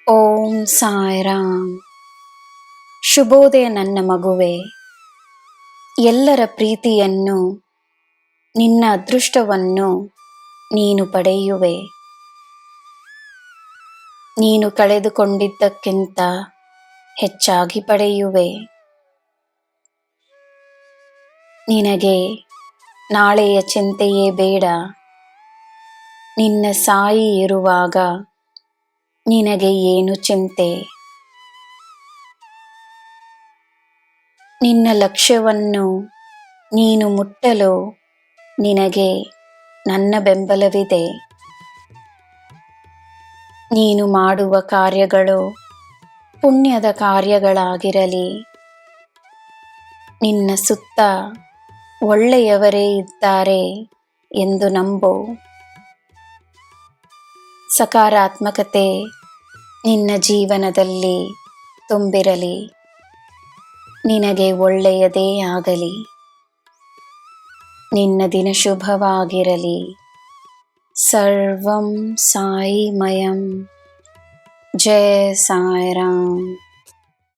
ಓಂ ಸಾಯಿರಾಮ್. ಶುಭೋದಯ ನನ್ನ ಮಗುವೆ. ಎಲ್ಲರ ಪ್ರೀತಿಯನ್ನು, ನಿನ್ನ ಅದೃಷ್ಟವನ್ನು ನೀನು ಪಡೆಯುವೆ. ನೀನು ಕಳೆದುಕೊಂಡಿದ್ದಕ್ಕಿಂತ ಹೆಚ್ಚಾಗಿ ಪಡೆಯುವೆ. ನಿನಗೆ ನಾಳೆಯ ಚಿಂತೆಯೇ ಬೇಡ. ನಿನ್ನ ಸಾಯಿ ಇರುವಾಗ ನಿನಗೆ ಏನು ಚಿಂತೆ? ನಿನ್ನ ಲಕ್ಷ್ಯವನ್ನು ನೀನು ಮುಟ್ಟಲು ನಿನಗೆ ನನ್ನ ಬೆಂಬಲವಿದೆ. ನೀನು ಮಾಡುವ ಕಾರ್ಯಗಳು ಪುಣ್ಯದ ಕಾರ್ಯಗಳಾಗಿರಲಿ. ನಿನ್ನ ಸುತ್ತ ಒಳ್ಳೆಯವರೇ ಇದ್ದಾರೆ ಎಂದು ನಂಬು. ಸಕಾರಾತ್ಮಕತೆ ನಿನ್ನ ಜೀವನದಲ್ಲಿ ತುಂಬಿರಲಿ. ನಿನಗೆ ಒಳ್ಳೆಯದೇ ಆಗಲಿ. ನಿನ್ನ ದಿನ ಶುಭವಾಗಿರಲಿ. ಸರ್ವಂ ಸಾಯಿಮಯಂ. ಜಯ ಸಾಯಿರಾಮ್.